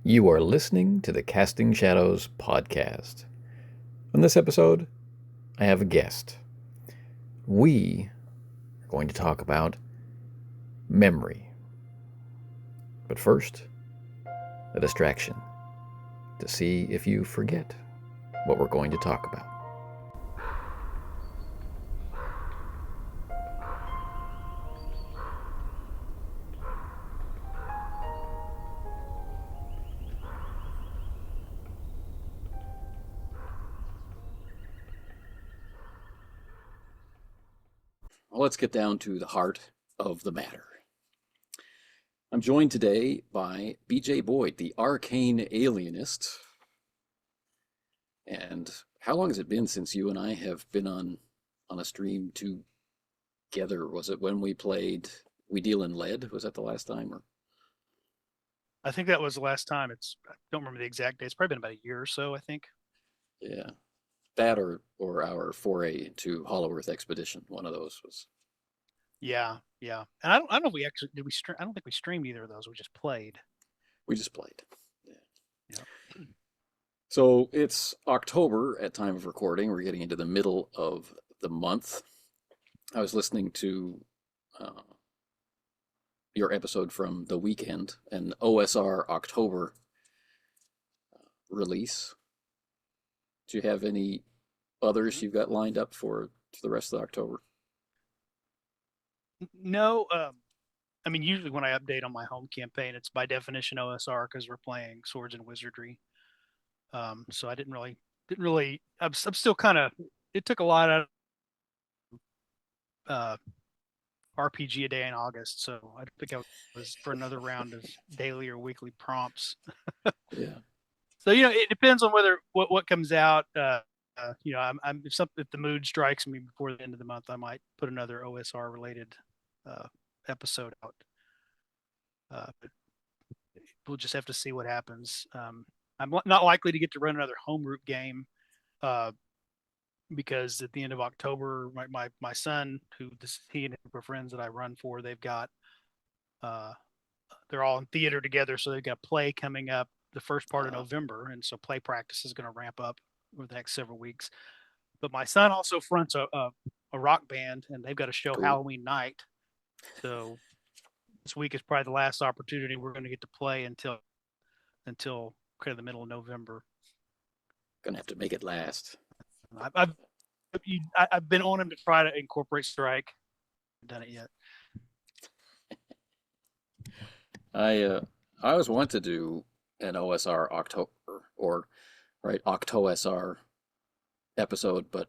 You are listening to the Casting Shadows podcast. On this episode, I have a guest. We are going to talk about memory. But first, a distraction to see if you forget what we're going to talk about. Well, let's get down to the heart of the matter. I'm joined today by BJ Boyd, the Arcane Alienist. And how long has it been since you and I have been on a stream together? Was it when we played We Deal in Lead? Was that the last time? Or I think that was the last time. I don't remember the exact date. It's probably been about a year or so, I think. yeah, that or our foray into Hollow Earth Expedition. One of those was. Yeah, yeah. And I don't know if we actually did we stream. I don't think we streamed either of those. We just played. We just played. Yeah. Yeah. So it's October at time of recording. We're getting into the middle of the month. I was listening to your episode from the weekend, an OSR October release. Do you have any others you've got lined up for the rest of October? No, I mean usually when I update on my home campaign, it's by definition OSR because we're playing Swords and Wizardry. So I didn't really. I'm still kind of. It took a lot out of RPG a day in August, so I think I was for another round of daily or weekly prompts. Yeah. So it depends on whether what comes out. I'm if the mood strikes me before the end of the month, I might put another OSR related uh, episode out. But we'll just have to see what happens. I'm not likely to get to run another home group game uh, because at the end of October, my son, he and a group of friends that I run for, uh, they're all in theater together, so they've got play coming up the first part of November, and so play practice is going to ramp up over the next several weeks. But my son also fronts a rock band, and they've got a show Cool. Halloween night. So this week is probably the last opportunity we're going to get to play until kind of the middle of November. Gonna have to make it last. I've I've been on him to try to incorporate strike. I haven't done it yet. I always want to do an OSR October or right OctoSR episode, but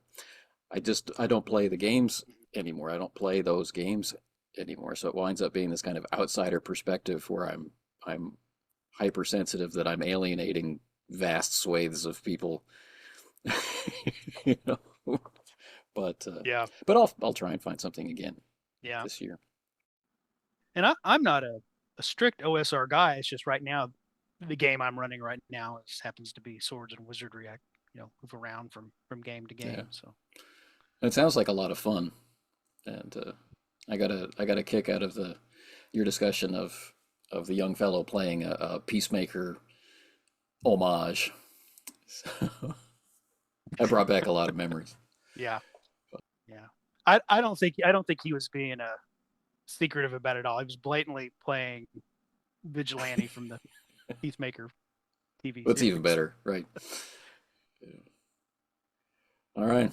I don't play the games anymore. I don't play those games anymore. So it winds up being this kind of outsider perspective where I'm hypersensitive that I'm alienating vast swathes of people. you know. But Yeah, but I'll try and find something again yeah. this year. And I'm not a strict OSR guy. It's just right now the game I'm running right now happens to be Swords and Wizardry. I move around from game to Yeah. game. So It sounds like a lot of fun, and I got a kick out of the your discussion of the young fellow playing a peacemaker homage. So I brought back a lot of memories. yeah, yeah. I don't think he was being secretive about it all. He was blatantly playing vigilante from the Peacemaker TV What's even series. better, right? Yeah. All right.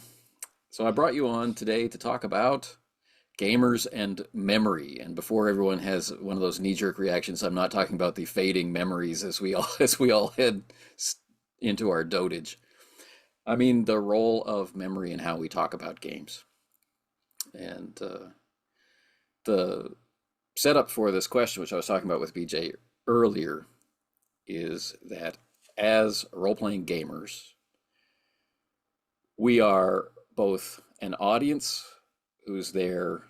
So I brought you on today to talk about gamers and memory. And before everyone has one of those knee-jerk reactions, I'm not talking about the fading memories as we all head into our dotage. I mean the role of memory in how we talk about games. And the setup for this question, which I was talking about with BJ earlier, is that as role-playing gamers, we are both an audience who's there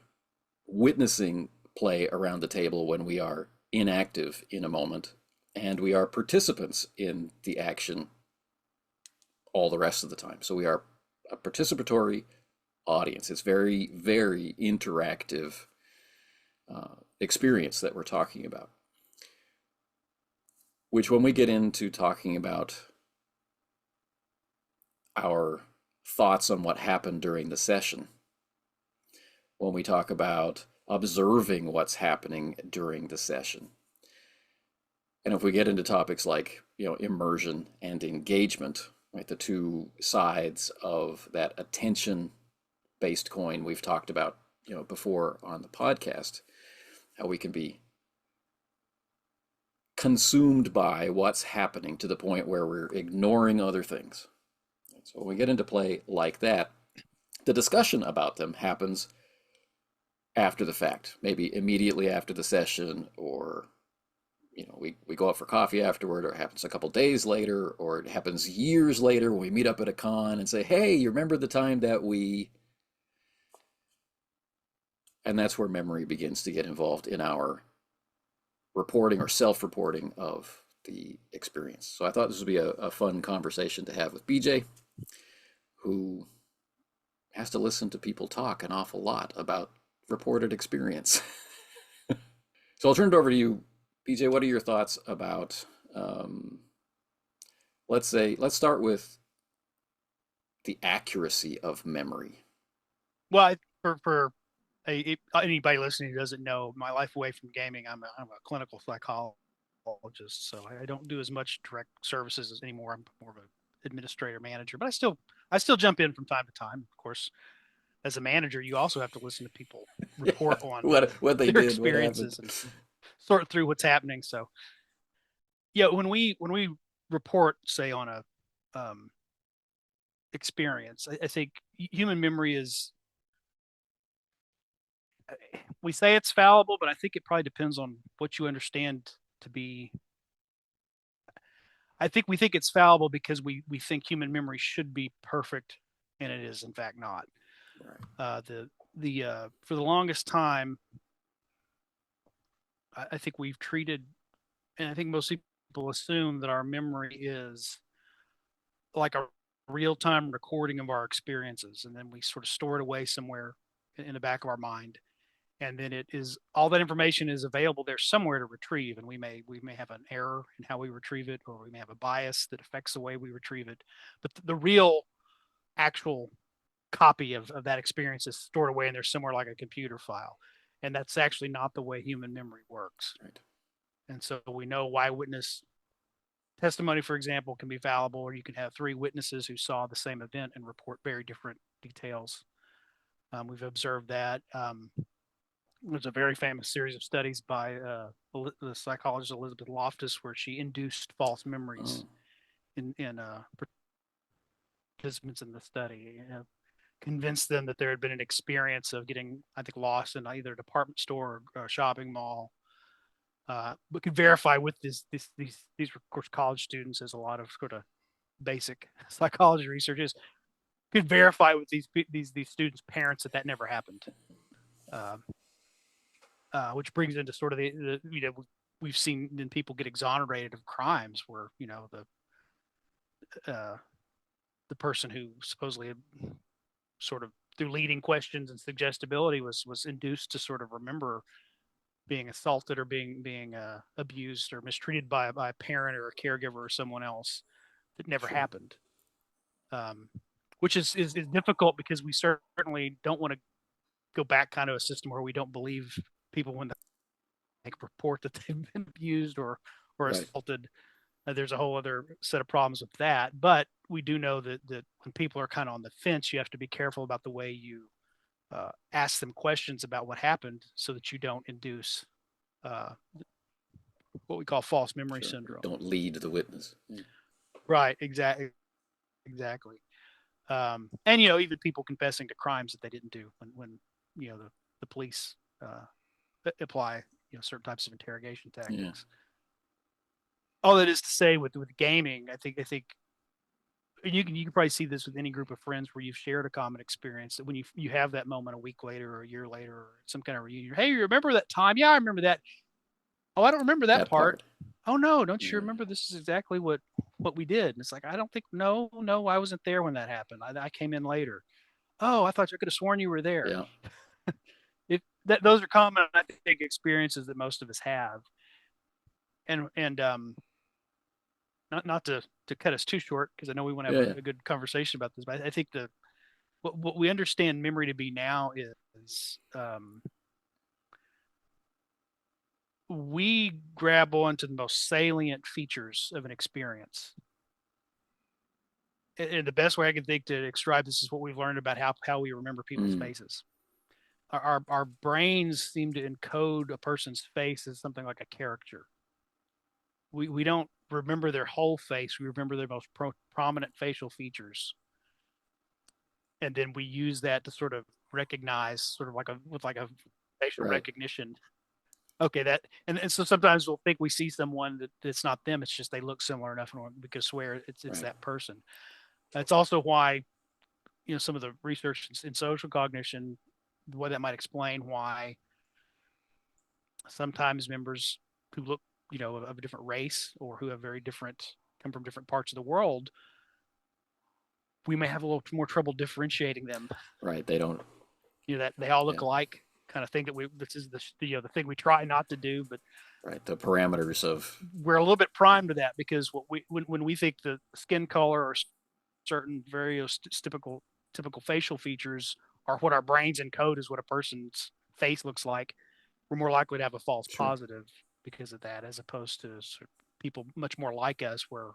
witnessing play around the table when we are inactive in a moment, and we are participants in the action all the rest of the time. So we are a participatory audience. It's very, very interactive experience that we're talking about. which when we get into talking about our thoughts on what happened during the session, when we talk about observing what's happening during the session, and if we get into topics like, immersion and engagement, right, the two sides of that attention-based coin we've talked about, before on the podcast, how we can be consumed by what's happening to the point where we're ignoring other things. So when we get into play like that, the discussion about them happens after the fact, maybe immediately after the session, or we go out for coffee afterward, or it happens a couple days later, or it happens years later when we meet up at a con and say, hey, you remember the time that we... And that's where memory begins to get involved in our reporting or self-reporting of the experience. So I thought this would be a fun conversation to have with BJ, who has to listen to people talk an awful lot about reported experience. So I'll turn it over to you, BJ. What are your thoughts about, let's start with the accuracy of memory. Well, for anybody listening who doesn't know my life away from gaming, I'm a clinical psychologist, so I don't do as much direct services as anymore. I'm more of an administrator manager, but I still jump in from time to time. Of course, as a manager, you also have to listen to people Yeah, report on what they their did, what happened. experiences and sort through what's happening. So yeah, when we report, say, on a um, experience, I think human memory is, we say it's fallible, but I think it probably depends on what you understand to be. I think we think it's fallible because we think human memory should be perfect, and it is in fact not. Right. The For the longest time, I think we've treated, and I think most people assume that our memory is like a real time recording of our experiences, and then we sort of store it away somewhere in the back of our mind, and then it is, all that information is available there somewhere to retrieve, and we may have an error in how we retrieve it, or we may have a bias that affects the way we retrieve it, but the real actual copy of that experience is stored away in there somewhere like a computer file, and that's actually not the way human memory works. Right. And so we know why witness testimony, for example, can be fallible, or you can have three witnesses who saw the same event and report very different details. We've observed that. There's a very famous series of studies by the psychologist Elizabeth Loftus, where she induced false memories Oh, in participants in the study. Convinced them that there had been an experience of getting, I think, lost in either a department store or a shopping mall. But could verify with these of course college students, as a lot of sort of basic psychology research is, could verify with these students' parents that never happened. Um, which brings into sort of we've seen then people get exonerated of crimes where the person who supposedly sort of through leading questions and suggestibility was induced to sort of remember being assaulted or being abused or mistreated by a parent or a caregiver or someone else that never sure. happened. Which is difficult because we certainly don't want to go back kind of a system where we don't believe people when they report that they've been abused or Right. assaulted. There's a whole other set of problems with that, but we do know that when people are kind of on the fence, you have to be careful about the way you ask them questions about what happened, so that you don't induce uh, what we call false memory Sure. syndrome. Don't lead the witness. Yeah. Right. Exactly. And even people confessing to crimes that they didn't do when the police apply certain types of interrogation Yeah. tactics. All that is to say, with gaming, I think you can probably see this with any group of friends where you've shared a common experience, that when you have that moment a week later or a year later or some kind of reunion, hey, you remember that time? Yeah, I remember that. Oh, I don't remember that That part. part. Oh no, don't you Yeah. remember? This is exactly what we did. And it's like, I don't think, no, I wasn't there when that happened. I came in later. Oh, I thought you could have sworn you were there. Yeah. Those are common, I think, experiences that most of us have. And not to cut us too short, because I know we want to Yeah, have yeah, a good conversation about this, but I think the what we understand memory to be now is we grab onto the most salient features of an experience. And the best way I can think to describe this is what we've learned about how we remember people's mm, faces. Our brains seem to encode a person's face as something like a character. We don't remember their whole face. We remember their most prominent facial features, and then we use that to sort of recognize, sort of like a with like a facial right, recognition. Okay, that and so sometimes we'll think we see someone that's not them. It's just they look similar enough, and we can swear it's right, that person. That's also why some of the research in social cognition, what that might explain why sometimes members who look of a different race or who have very different come from different parts of the world, we may have a little more trouble differentiating them. right. They don't. That they all look Yeah, alike, kind of thing. That we this is the thing we try not to do, but right. The parameters of we're a little bit primed to that, because what we when we think the skin color or certain various typical facial features are what our brains encode as what a person's face looks like, we're more likely to have a false sure. positive because of that, as opposed to sort of people much more like us, where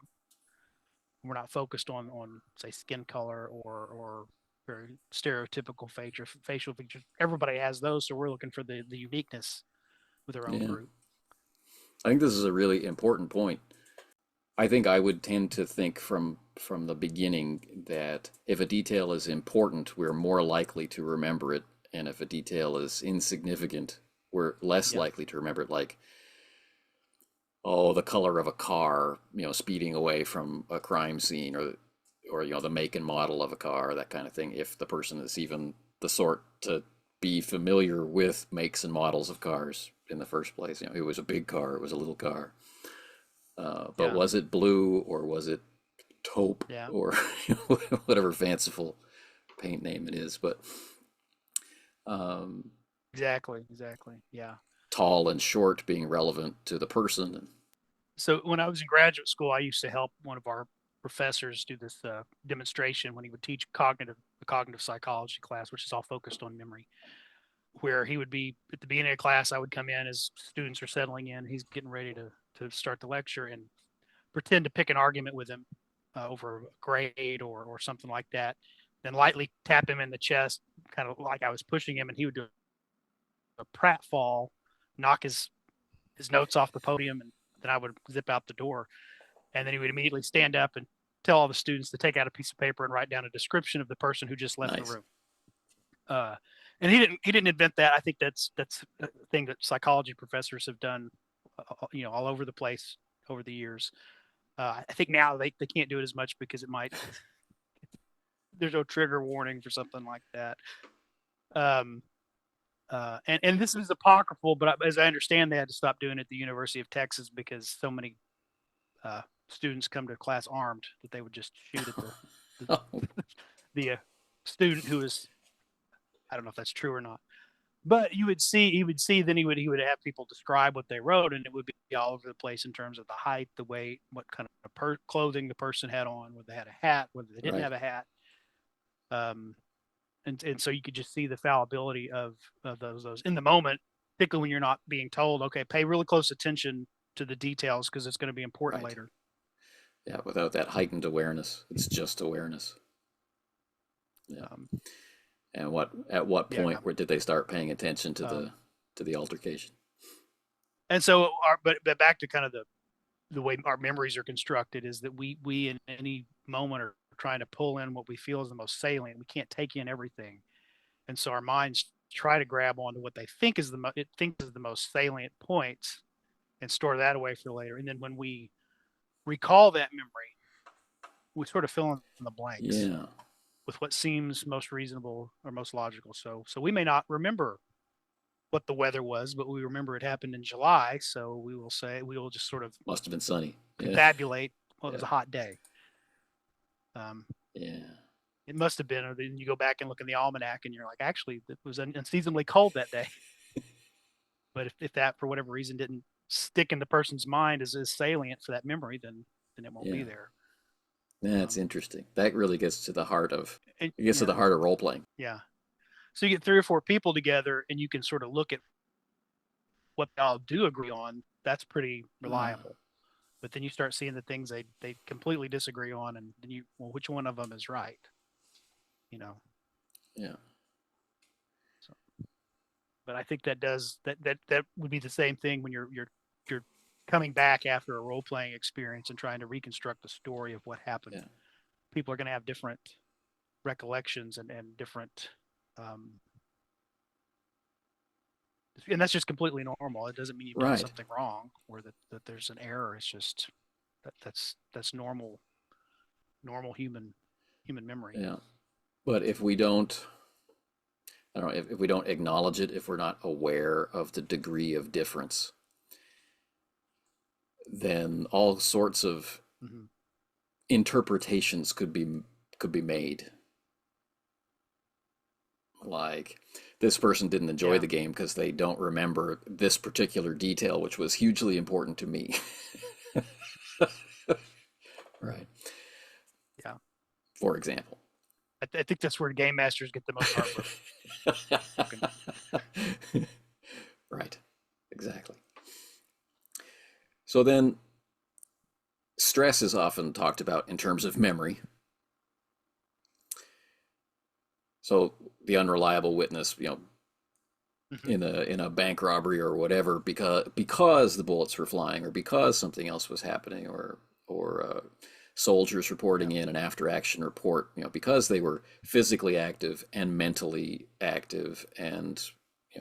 we're not focused on say skin color or very stereotypical facial features. Everybody has those, so we're looking for the uniqueness with our own Yeah, group. I think this is a really important point. I think I would tend to think from the beginning that if a detail is important, we're more likely to remember it, and if a detail is insignificant, we're less Yep. likely to remember it. Like, oh, the color of a car, speeding away from a crime scene, or the make and model of a car, that kind of thing. If the person is even the sort to be familiar with makes and models of cars in the first place, it was a big car, it was a little car. But Yeah. was it blue or was it taupe Yeah. or whatever fanciful paint name it is? But um, Exactly. Exactly. Yeah. tall and short being relevant to the person. So when I was in graduate school, I used to help one of our professors do this demonstration when he would teach the cognitive psychology class, which is all focused on memory. Where he would be at the beginning of class, I would come in as students are settling in. He's getting ready to start the lecture, and pretend to pick an argument with him over a grade or something like that. Then lightly tap him in the chest, kind of like I was pushing him, and he would do a pratfall, knock his notes off the podium, and then I would zip out the door. And then he would immediately stand up and tell all the students to take out a piece of paper and write down a description of the person who just left the Nice. room. Uh, and he didn't invent that. I think that's a thing that psychology professors have done, all over the place over the years. I think now they can't do it as much because it might there's no trigger warning for something like that. Um, and this is apocryphal, but as I understand, they had to stop doing it at the University of Texas because so many students come to class armed that they would just shoot at the the student who is, I don't know if that's true or not. But he would see then he would have people describe what they wrote, and it would be all over the place in terms of the height, the weight, what kind of clothing the person had on, whether they had a hat, whether they didn't Right. have a hat. Um, and so you could just see the fallibility of those in the moment, particularly when you're not being told, okay, pay really close attention to the details because it's going to be important Right. later. Yeah. Without that heightened awareness, it's just awareness. Yeah. Um, And at what yeah. point where did they start paying attention Um, to the altercation? and so, but back to kind of the way our memories are constructed is that we in any moment are trying to pull in what we feel is the most salient. We can't take in everything, and so our minds try to grab onto what they think is it thinks is the most salient points and store that away for later. And then when we recall that memory, we sort of fill in the blanks Yeah. with what seems most reasonable or most logical. So we may not remember what the weather was, but we remember it happened in July. So we will just sort of Must have been sunny. Yeah. confabulate. Well, it was Yeah. a hot day. Um, Yeah. it must have been. Or then you go back and look in the almanac, and you're like, actually, it was unseasonably cold that day. But if that for whatever reason didn't stick in the person's mind as salient for that memory, then then it won't be Yeah. there. That's Um, interesting. That really gets to the heart of and, it gets to yeah, the heart of role playing. yeah. So you get 3 or 4 people together, and you can sort of look at what they all do agree on. That's pretty Uh, reliable. But then you start seeing the things they completely disagree on, and then well, which one of them is right? You know. yeah. So, but I think that would be the same thing when you're coming back after a role playing experience and trying to reconstruct the story of what happened. Yeah. People are going to have different recollections and different, um, and that's just completely normal. It doesn't mean you've done Right. something wrong or that there's an error. It's just that's normal human memory. Yeah. But if we don't, I don't know, if we don't acknowledge it, if we're not aware of the degree of difference, then all sorts of Mm-hmm. interpretations could be made. Like this person didn't enjoy Yeah, the game because they don't remember this particular detail, which was hugely important to me. Right. yeah. For example. I think that's where game masters get the most heartbroken. Right. Exactly. So then stress is often talked about in terms of memory. So the unreliable witness, Mm-hmm. in a bank robbery or whatever, because the bullets were flying or because something else was happening, or soldiers Yeah, reporting in an after action report, because they were physically active and mentally active and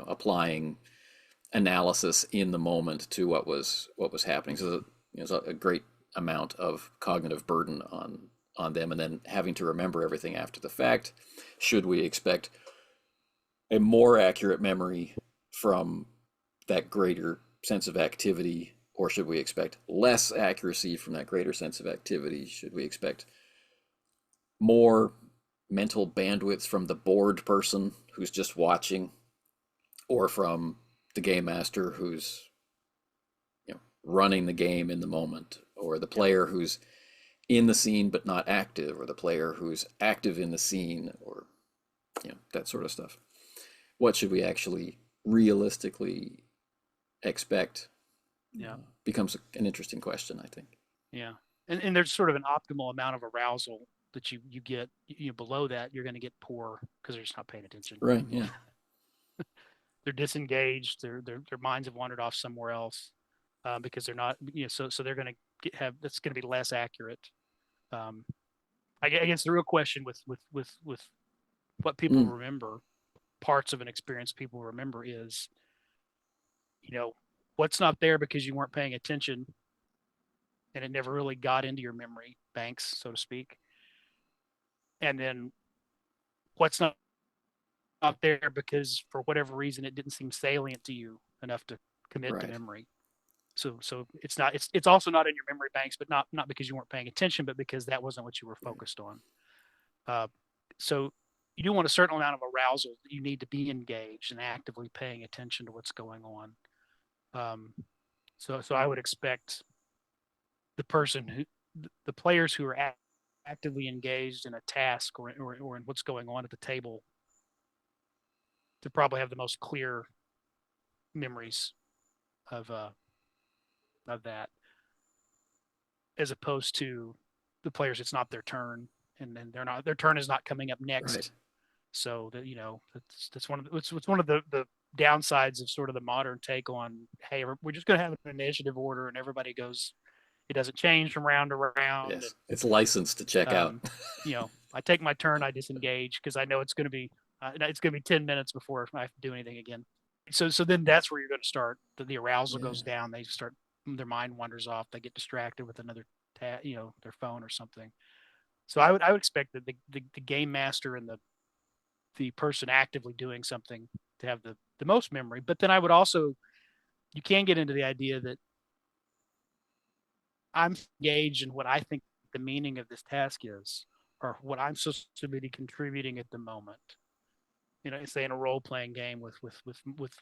applying analysis in the moment to what was happening. So there's a great amount of cognitive burden on them, and then having to remember everything after the fact. Should we expect a more accurate memory from that greater sense of activity, or should we expect less accuracy from that greater sense of activity? Should we expect more mental bandwidth from the bored person who's just watching, or from the game master who's running the game in the moment, or the yeah, player who's in the scene but not active, or the player who's active in the scene, or that sort of stuff? What should we actually realistically expect? yeah, Becomes an interesting question, I think. yeah. And there's sort of an optimal amount of arousal that you get. Below that, you're going to get poor because they're just not paying attention. Right, yeah. They're disengaged. Their minds have wandered off somewhere else because they're not. So they're going to have that's going to be less accurate. Um, I guess the real question with what people Mm, remember, parts of an experience people remember is, you know, what's not there because you weren't paying attention and it never really got into your memory banks, so to speak. And then what's not there because for whatever reason it didn't seem salient to you enough to commit to right. memory. So it's also not in your memory banks, but not because you weren't paying attention, but because that wasn't what you were Right. focused on. Uh, so you do want a certain amount of arousal. You need to be engaged and actively paying attention to what's going on. Um, so I would expect the players who are actively engaged in a task or in what's going on at the table to probably have the most clear memories of uh, of that, as opposed to the players it's not their turn and their turn is not coming up Right. next. So that that's one of it's one of the downsides of sort of the modern take on, hey, we're just going to have an initiative order and everybody goes, it doesn't change from round to round. Yes. It's licensed to check And out. I take my turn, I disengage because I know it's going to be 10 minutes before I have to do anything again. So then that's where you're going to start. The arousal Yeah. goes down. They start, their mind wanders off. They get distracted with another their phone or something. So I would expect that the game master and the person actively doing something to have the most memory. But then I would also, you can get into the idea that I'm engaged in what I think the meaning of this task is, or what I'm supposed to be contributing at the moment. Say in a role playing game with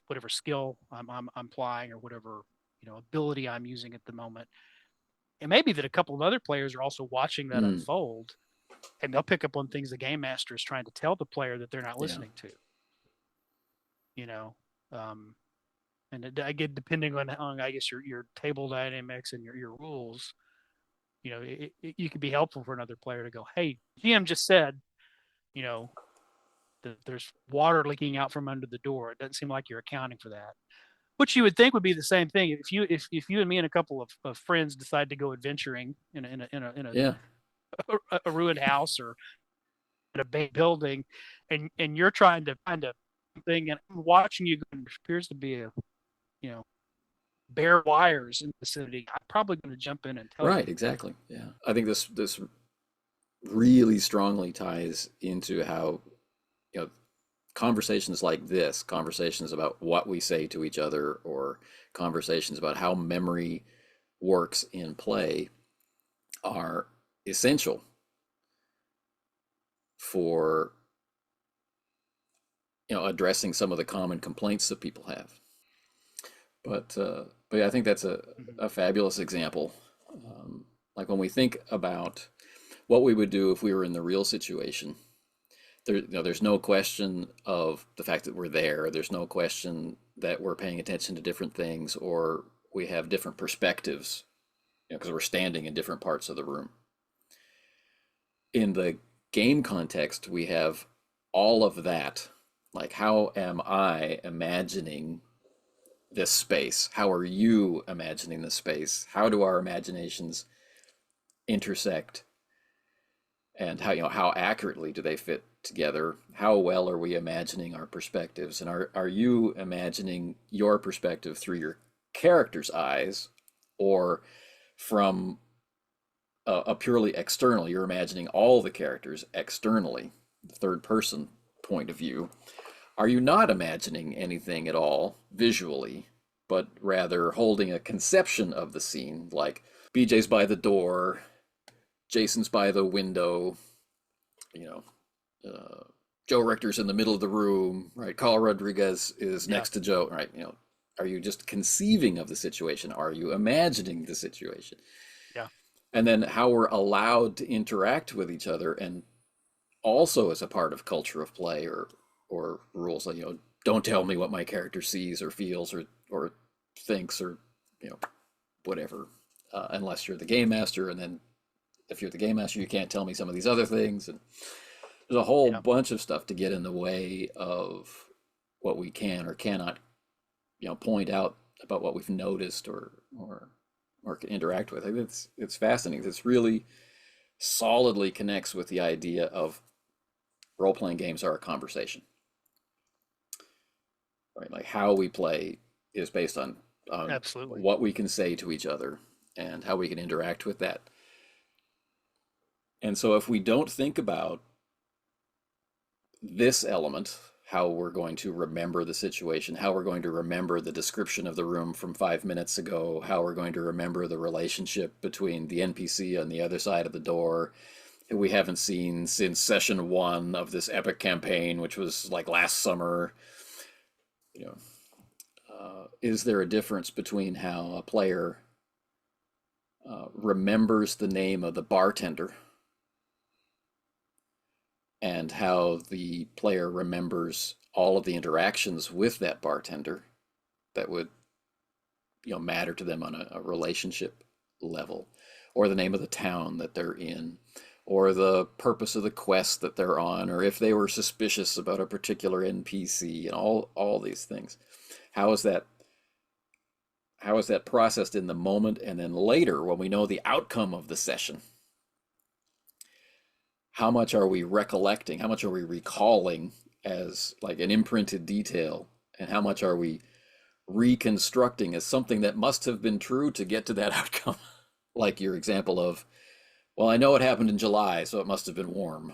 whatever skill I'm applying or whatever ability I'm using at the moment. It may be that a couple of other players are also watching that Mm, unfold, and they'll pick up on things the game master is trying to tell the player that they're not yeah. listening to. You know, um, and again, depending on I guess your table dynamics and your rules, you could be helpful for another player to go, hey, GM just said, you know, that there's water leaking out from under the door. It doesn't seem like you're accounting for that. Which you would think would be the same thing if you and me and a couple of friends decide to go adventuring Yeah. a ruined house or in a big building, and you're trying to find a thing, and I'm watching you. There appears to be a you know bare wires in the vicinity. I'm probably going to jump in and tell you. Right, exactly. Yeah. I think this really strongly ties into how, you know, conversations like this, conversations about what we say to each other, or conversations about how memory works in play, are essential for, addressing some of the common complaints that people have. But yeah, I think that's Mm-hmm. a fabulous example. Like when we think about what we would do if we were in the real situation, there's no question of the fact that we're there. There's no question that we're paying attention to different things, or we have different perspectives, because we're standing in different parts of the room. In the game context, we have all of that. Like, how am I imagining this space? How are you imagining this space? How do our imaginations intersect? And how accurately do they fit together? How well are we imagining our perspectives? And are you imagining your perspective through your character's eyes, or from a purely external? You're imagining all the characters externally, the third person point of view. Are you not imagining anything at all visually, but rather holding a conception of the scene, like BJ's by the door, Jason's by the window, you know, Joe Richter's in the middle of the room, right? Carl Rodriguez is Yeah, next to Joe, right? Are you just conceiving of the situation? Are you imagining the situation? yeah, And then how we're allowed to interact with each other, and also as a part of culture of play, or rules like, don't tell me what my character sees or feels or thinks, or whatever, unless you're the game master. And then if you're the game master, you can't tell me some of these other things. And there's a whole yeah, bunch of stuff to get in the way of what we can or cannot, point out about what we've noticed, or interact with. I think it's fascinating. It's really solidly connects with the idea of role playing games are a conversation, right? Like how we play is based on absolutely. what we can say to each other and how we can interact with that. And so if we don't think about this element, how we're going to remember the situation, how we're going to remember the description of the room from 5 minutes ago, how we're going to remember the relationship between the NPC on the other side of the door, who we haven't seen since session one of this epic campaign, which was like last summer. You know, is there a difference between how a player remembers the name of the bartender, and how the player remembers all of the interactions with that bartender that would, matter to them on a relationship level, or the name of the town that they're in, or the purpose of the quest that they're on, or if they were suspicious about a particular NPC, and all these things. How is that how is that processed in the moment, and then later when we know the outcome of the session? How much are we recollecting? How much are we recalling as like an imprinted detail? And how much are we reconstructing as something that must have been true to get to that outcome? Like your example of, well, I know it happened in July, so it must have been warm.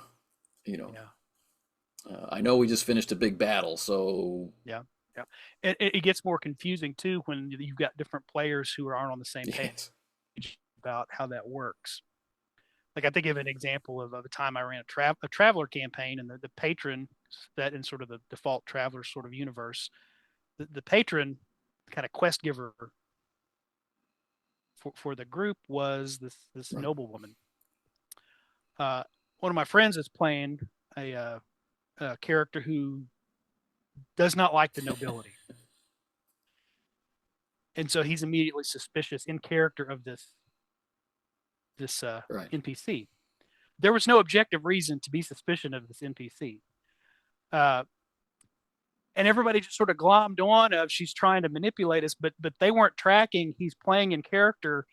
You know, Yeah, I know we just finished a big battle, so yeah, yeah. It gets more confusing too when you've got different players who aren't on the same page yes. about how that works. Like I think of an example of a time I ran a traveler campaign, and the patron, that in sort of the default traveler sort of universe, the patron kind of quest giver for the group was this Right. noblewoman. One of my friends is playing a character who does not like the nobility, and so he's immediately suspicious in character of this Right. NPC. There was no objective reason to be suspicious of this NPC. Uh, and everybody just sort of glommed on of she's trying to manipulate us, but they weren't tracking. He's playing in character.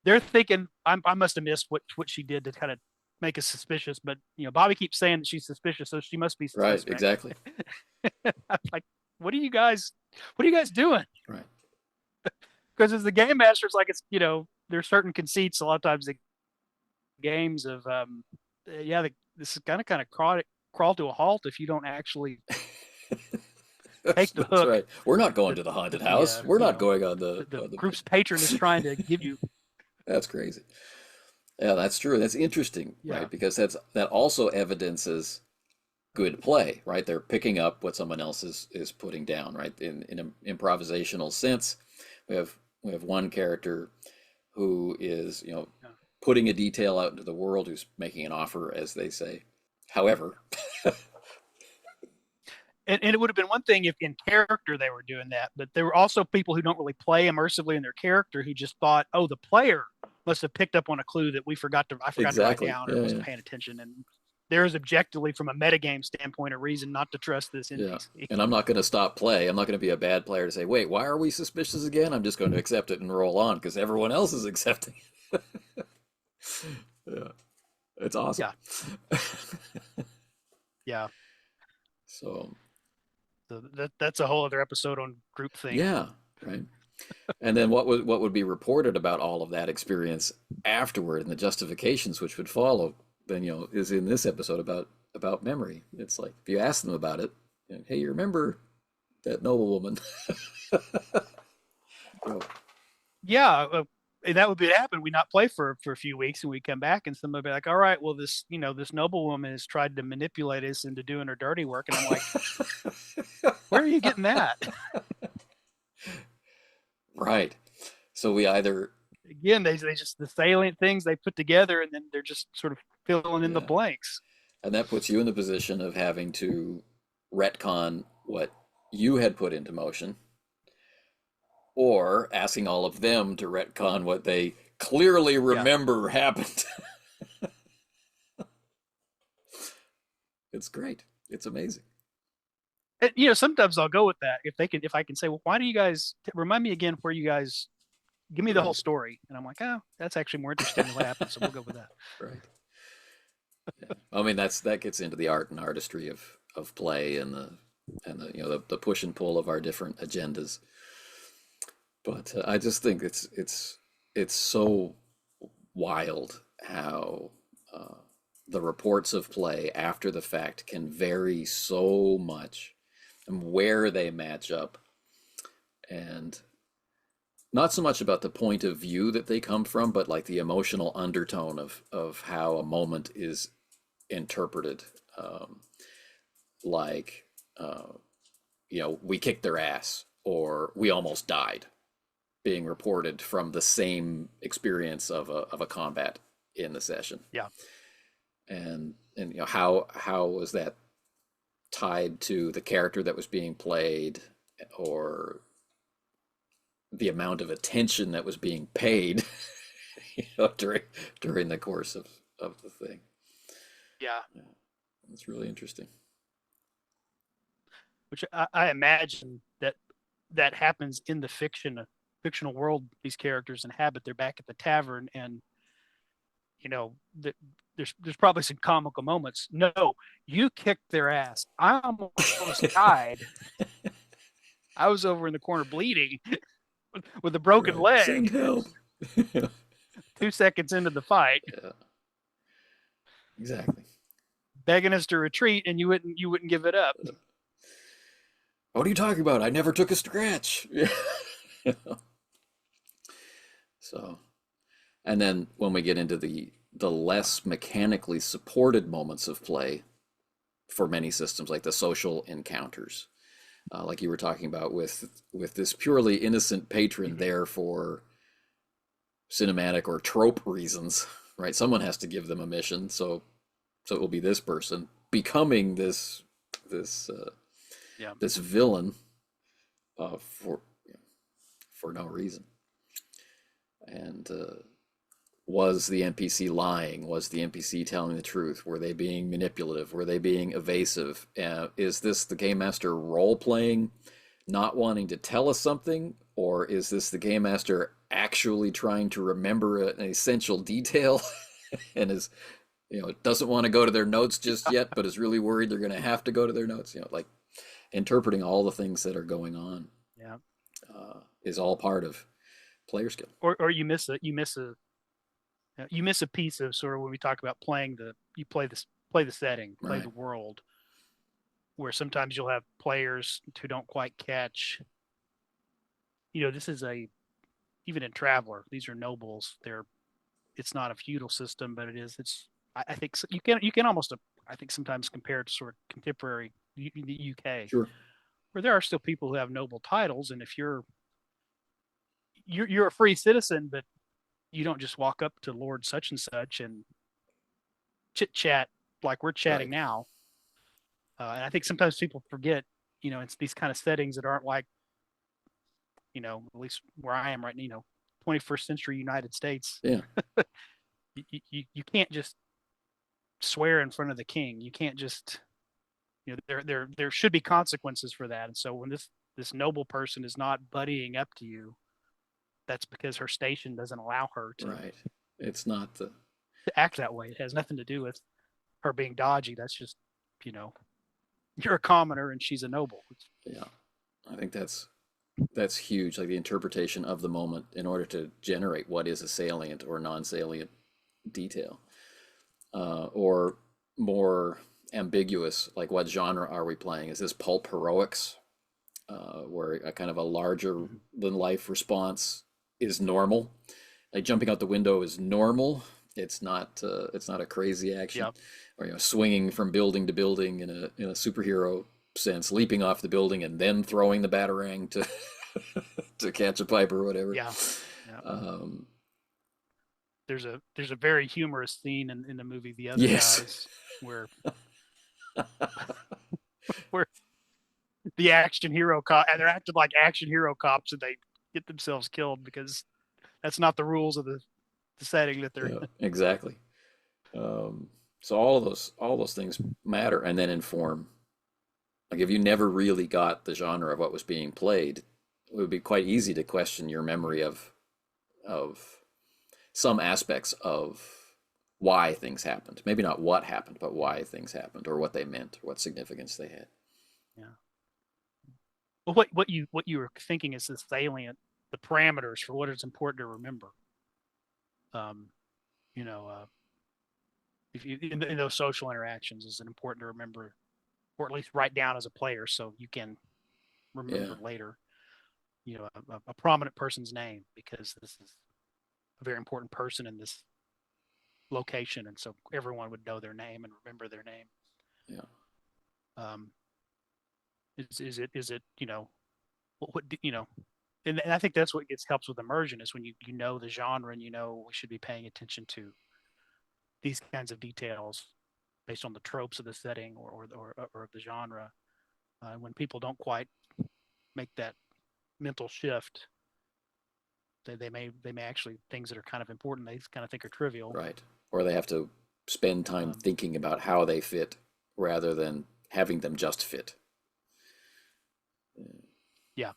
They're thinking I must have missed what she did to kind of make us suspicious. But Bobby keeps saying that she's suspicious, so she must be Right. suspect. Exactly. I'm like, what are you guys doing? Right. Because as the game master, it's like there's certain conceits a lot of times the games of this is kind of crawl to a halt if you don't actually take the That's hook right. We're not going that to the haunted that the house. We're not going on the on the. group's patron is trying to give you. That's crazy. Yeah, that's true. That's interesting, Yeah, right? Because that also evidences good play, right? They're picking up what someone else is putting down, right? In an improvisational sense, we have one character who is, yeah. putting a detail out into the world, who's making an offer, as they say. However, And it would have been one thing if in character they were doing that, but there were also people who don't really play immersively in their character who just thought, oh, the player must have picked up on a clue that I forgot to write exactly. down or Yeah, wasn't yeah, paying attention. And there is objectively, from a metagame standpoint, a reason not to trust this yeah. NPC. And I'm not going to stop play. I'm not going to be a bad player to say, wait, why are we suspicious again? I'm just going to accept it and roll on because everyone else is accepting it. Yeah, it's awesome. Yeah, yeah. So, So that's a whole other episode on groupthink. yeah, right. And then what would be reported about all of that experience afterward and the justifications which would follow, then is in this episode about memory. It's like if you ask them about it, hey, you remember that noblewoman? Oh, Yeah, and that would be happen. We not play for a few weeks, and we come back, and somebody be like, "All right, well, this noblewoman has tried to manipulate us into doing her dirty work," and I'm like, "Where are you getting that?" right. So we either, Again, they just the salient things they put together, and then they're just sort of filling in the yeah, blanks. and that puts you in the position of having to retcon what you had put into motion, or asking all of them to retcon what they clearly Yeah, remember happened. It's great. It's amazing. and, sometimes I'll go with that if I can say, well, why do you guys remind me again where you guys give me the whole Right. story, and I'm like, oh, that's actually more interesting than what happened, so we'll go with that. Right. Yeah. I mean, that gets into the art and artistry of play and the push and pull of our different agendas. But I just think it's so wild how the reports of play after the fact can vary so much and where they match up, and not so much about the point of view that they come from, but like the emotional undertone of how a moment is interpreted. Um, like, uh, we kicked their ass or we almost died, being reported from the same experience of a combat in the session. Yeah, And how was that tied to the character that was being played, or the amount of attention that was being paid during the course of the thing. yeah. Yeah, it's really interesting. Which I imagine that happens in the fictional world these characters inhabit. They're back at the tavern, and you know there's probably some comical moments. No, you kicked their ass. I almost died. I was over in the corner bleeding with a broken Right. Send leg. help. 2 seconds into the fight, Yeah, exactly. begging us to retreat, and you wouldn't give it up. What are you talking about? I never took a scratch. Yeah. So, and then when we get into the less mechanically supported moments of play for many systems, like the social encounters, like you were talking about with this purely innocent patron Mm-hmm. there for cinematic or trope reasons, right? Someone has to give them a mission, so it will be this person becoming this Yeah. this villain uh, for for no reason. And was the NPC lying? Was the NPC telling the truth? Were they being manipulative? Were they being evasive? Is this the game master role playing, not wanting to tell us something, or is this the game master actually trying to remember an essential detail and is doesn't want to go to their notes just yet, but is really worried they're going to have to go to their notes? Like interpreting all the things that are going on Yeah. is all part of player skill. Or you miss a piece of sort of when we talk about you play the setting, play Right. the world, where sometimes you'll have players who don't quite catch. This is a even in Traveler, these are nobles. It's not a feudal system, but I think you can almost I think sometimes compare it to sort of contemporary the UK, Sure. where there are still people who have noble titles, and if you're a free citizen, but you don't just walk up to Lord such and such and chit chat like we're chatting Right. now. And I think sometimes people forget, it's these kind of settings that aren't like, at least where I am right now, 21st century United States. Yeah. You can't just swear in front of the king. You can't just, there should be consequences for that. And so when this noble person is not buddying up to you, that's because her station doesn't allow her Right. It's not the to act that way. It has nothing to do with her being dodgy. That's just, you know, you're a commoner and she's a noble. yeah. I think that's huge. Like the interpretation of the moment in order to generate what is a salient or non-salient detail, or more ambiguous. Like what genre are we playing? Is this pulp heroics, where a kind of a larger Mm-hmm. than life response is normal? Like jumping out the window is normal. It's not a crazy action, Yeah. or swinging from building to building in a superhero sense, leaping off the building and then throwing the batarang to to catch a pipe or whatever. Yeah. Yeah. Um, There's a very humorous scene in the movie The Other yes. Guys where where the action hero cop and they're acting like action hero cops and they get themselves killed because that's not the rules of the setting that they're Yeah, in. exactly. Um, so all those things matter and then inform. Like if you never really got the genre of what was being played, it would be quite easy to question your memory of some aspects of why things happened. Maybe not what happened, but why things happened or what they meant or what significance they had. Yeah. Well, what you were thinking is the salient, the parameters for what is important to remember. Um, you know, if you in those social interactions, is it important to remember, or at least write down as a player so you can Yeah, remember later. A prominent person's name because this is a very important person in this location, and so everyone would know their name and remember their name. yeah, Um, is it what and I think that's what gets helps with immersion is when you know the genre and we should be paying attention to these kinds of details based on the tropes of the setting or of the genre. When people don't quite make that mental shift, they may actually things that are kind of important they kind of think are trivial. right. Or they have to spend time Um, thinking about how they fit rather than having them just fit. yeah,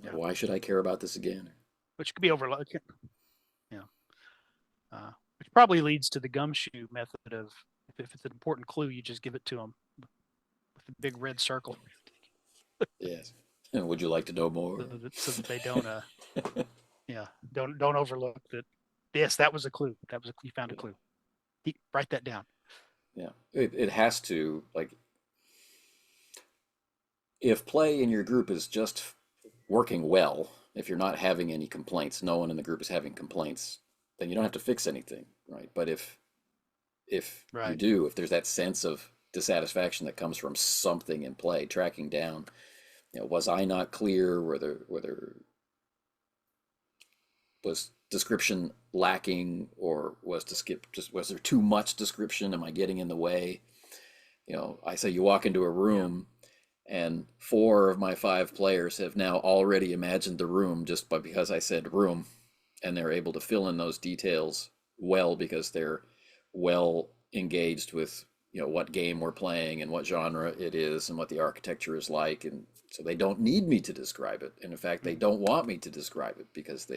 yeah, Why should I care about this again? which could be overlooked. Yeah, which probably leads to the gumshoe method of if it's an important clue, you just give it to them with a big red circle, Yes. And would you like to know more? so that they don't yeah don't overlook that. Yes, that was a clue. You found a clue. Write that down. Yeah. It has to, like, if play in your group is just working well, if you're not having any complaints, no one in the group is having complaints, then you don't have to fix anything, right? But if you Right. do, if there's that sense of dissatisfaction that comes from something in play, tracking down, was I not clear? Whether was description lacking, or was there too much description? Am I getting in the way? I say you walk into a Yeah. room, and four of my five players have now already imagined the room just because I said room, and they're able to fill in those details well because they're well engaged with what game we're playing and what genre it is and what the architecture is like, and so they don't need me to describe it, and in fact they Mhm. don't want me to describe it because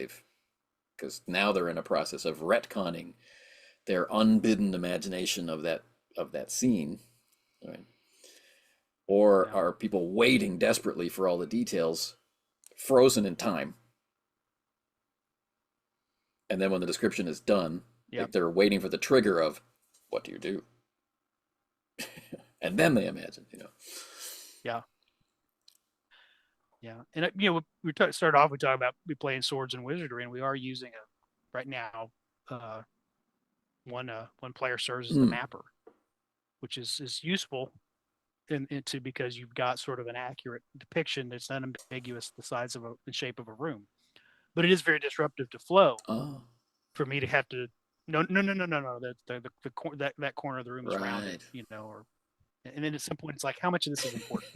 now they're in a process of retconning their unbidden imagination of that scene, right? Or Yeah. are people waiting desperately for all the details, frozen in time, and then when the description is done, Yep. like they're waiting for the trigger of what do you do, and then they imagine. Yeah. Yeah. And started off, we talked about we playing swords and wizardry, and we are using a right now. Uh, one player serves as the Mm. mapper, which is useful into because you've got sort of an accurate depiction that's unambiguous the size of the shape of a room. But it is very disruptive to flow Oh, for me to have to no, that corner of the room is rounded, right. or and then at some point it's like how much of this is important?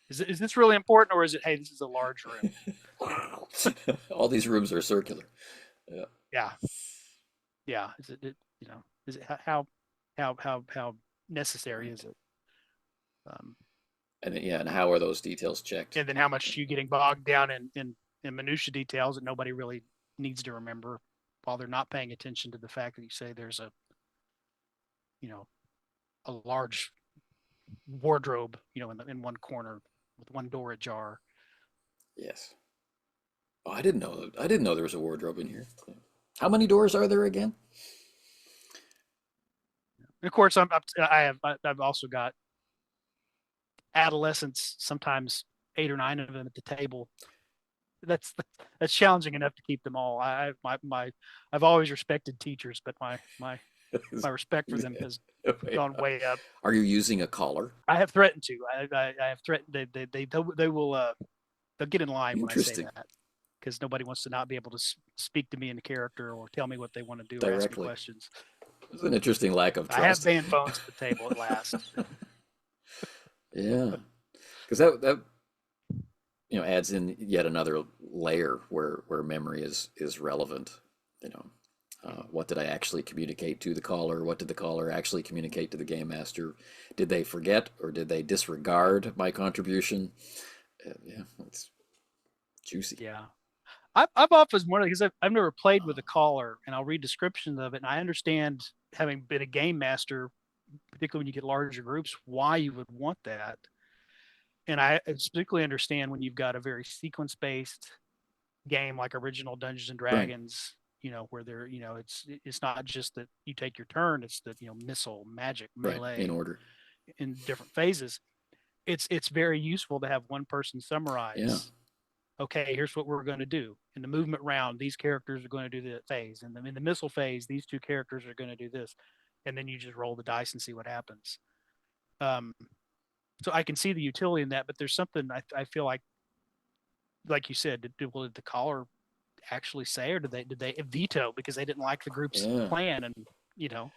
Is this really important, or is it, hey, this is a large room? Wow. All these rooms are circular. Yeah. Yeah, yeah. Is it how necessary is Right. it? Um, And yeah, and how are those details checked? and then how much you getting bogged down in minutia details that nobody really needs to remember, while they're not paying attention to the fact that you say there's you know a large wardrobe in one corner with one door ajar. Yes. Oh, I didn't know there was a wardrobe in here. How many doors are there again? And of course, I've also got adolescents, sometimes 8 or 9 of them at the table. That's that's challenging enough to keep them all. I've always respected teachers, but my respect for them has gone way up. Are you using a collar? I have threatened to. I have threatened. They will they'll get in line when I say Interesting. that, because nobody wants to not be able to speak to me in a character or tell me what they want to do or ask me Directly. questions. It's an interesting lack of I have trust. banned phones at the table at last. Yeah, because that adds in yet another layer where memory is relevant. You know, what did I actually communicate to the caller? What did the caller actually communicate to the game master? Did they forget or did they disregard my contribution? Yeah, it's juicy. Yeah. I've often wondered, because I've never played with a caller, and I'll read descriptions of it, and I understand, having been a game master, particularly when you get larger groups, why you would want that. And I particularly understand when you've got a very sequence based game like original Dungeons and Right. Dragons, where it's not just that you take your turn, it's that missile, magic, Right. In melee order. in different phases. It's very useful to have one person Yeah. summarize, okay, here's what we're going to do. In the movement round, these characters are going to do the phase. And in the missile phase, these two characters are going to do this. And then you just roll the dice and see what happens. Um, so I can see the utility in that, but there's something I feel like you said, did the caller actually say, or did they veto because they didn't like the group's Yeah. plan? And you know,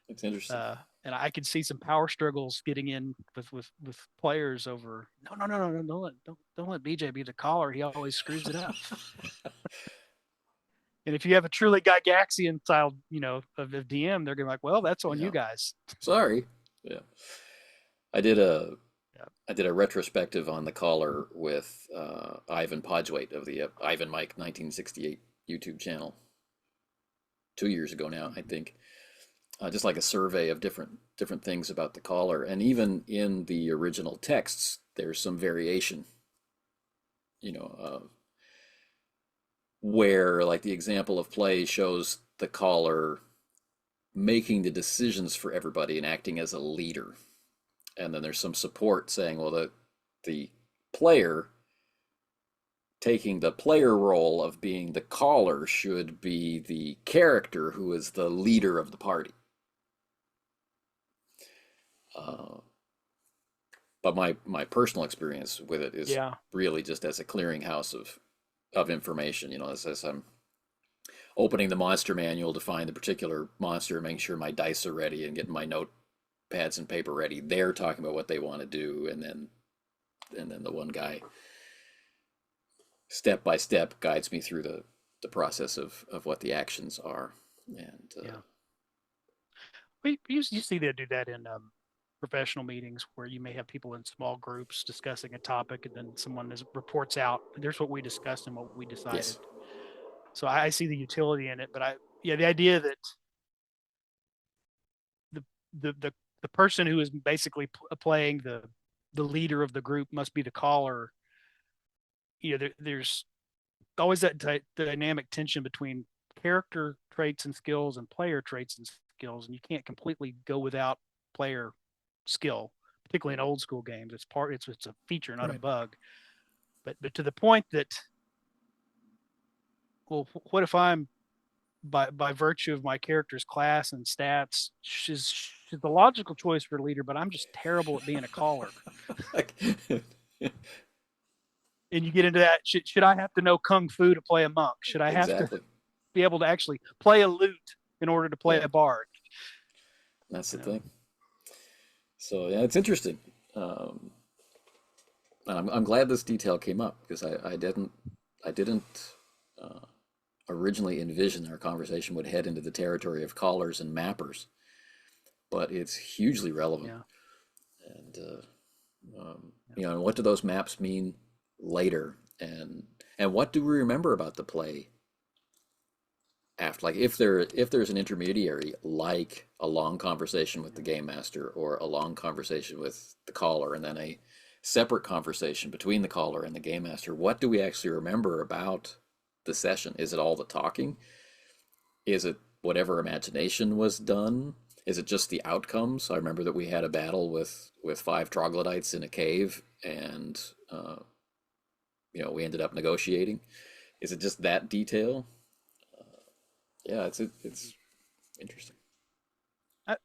It's interesting. and I could see some power struggles getting in with players over. No, don't let BJ be the caller. He always screws it up. And if you have a truly Gygaxian style, of DM, they're gonna be like, well, that's on you Yeah. guys. Sorry. Yeah. I did a Yeah. I did a retrospective on the caller with Ivan Podgwaite of the Ivan Mike 1968 YouTube channel 2 years ago now, I Mm-hmm. think. Just like a survey of different things about the caller, and even in the original texts, there's some variation. You know, where like the example of play shows the caller making the decisions for everybody and acting as a leader, and then there's some support saying, well, the player taking the player role of being the caller should be the character who is the leader of the party. Uh, but my personal experience with it is Yeah. really just as a clearinghouse of information. As I'm opening the monster manual to find the particular monster, making sure my dice are ready, and getting my notepads and paper ready. They're talking about what they want to do, and then the one guy step by step guides me through the process of what the actions are. And Yeah. You see they do that in professional meetings where you may have people in small groups discussing a topic, and then reports out, "There's what we discussed and what we decided." yes, So I see the utility in it, but yeah, the idea that the the the, the person who is basically playing the leader of the group must be the caller. There's always that dynamic tension between character traits and skills and player traits and skills, and you can't completely go without player skill, particularly in old school games. It's a feature, not a right. bug. But to the point that, well, what if I'm by virtue of my character's class and stats, she's the logical choice for a leader, but I'm just terrible at being a caller. And you get into that. Should I have to know kung fu to play a monk? Should I have to Exactly. be able to actually play a lute in order to play Yeah, a bard? that's the You know, thing. So yeah, it's interesting. Um, and I'm glad this detail came up because I didn't uh, originally envision our conversation would head into the territory of callers and mappers, but it's hugely relevant. yeah, And yeah, and what do those maps mean later? And what do we remember about the play after? Like if there's an intermediary, like a long conversation with the game master or a long conversation with the caller, and then a separate conversation between the caller and the game master, what do we actually remember about the session? Is it all the talking? Is it whatever imagination was done? Is it just the outcomes? I remember that we had a battle with five troglodytes in a cave, and we ended up negotiating. Is it just that detail? Yeah, it's interesting.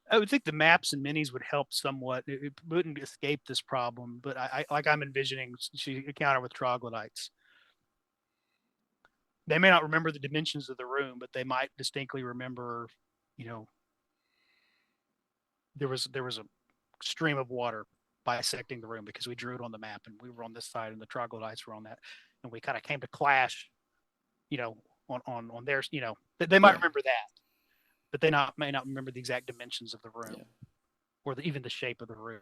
I would think the maps and minis would help somewhat. It wouldn't escape this problem, but I'm envisioning she encounter with troglodytes. They may not remember the dimensions of the room, but they might distinctly remember, you know, there was a stream of water bisecting the room because we drew it on the map and we were on this side and the troglodytes were on that, and we kind of came to clash, you know, on theirs. They might Yeah, remember that, but may not remember the exact dimensions of the room yeah, or even the shape of the room.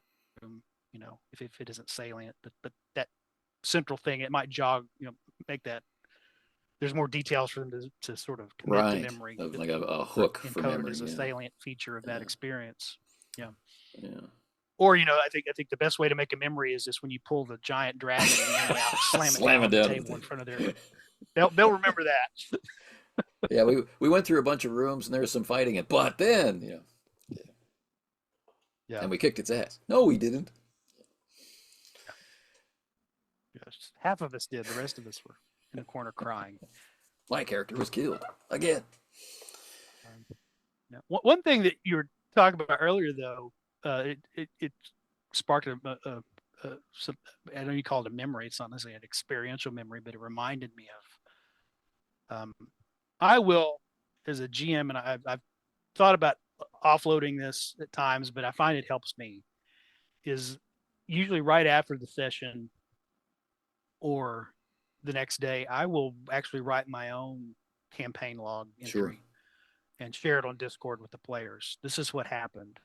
If it isn't salient, but that central thing, it might jog, make that there's more details for them to sort of commit to right. memory Of that like a are hook for encoded memory. as a Yeah, salient feature of that yeah, experience. Yeah. yeah. Or I think the best way to make a memory is just when you pull the giant dragon memory out and slam it Slam down it on the down on the table in table. front of their. They'll remember that. Yeah, we went through a bunch of rooms and there was some fighting, but then yeah, Yeah. and we kicked its ass. No, we didn't. Yes. Half of us did. The rest of us were in the corner crying. My character was killed again. Um, yeah. One thing that you were talking about earlier, though, it sparked some, I know you call it a memory. It's not necessarily an experiential memory, but it reminded me of. I will, as a GM, and I've thought about offloading this at times, but I find it helps me. Is usually right after the session or the next day, I will actually write my own campaign log Sure. entry and share it on Discord with the players. This is what happened.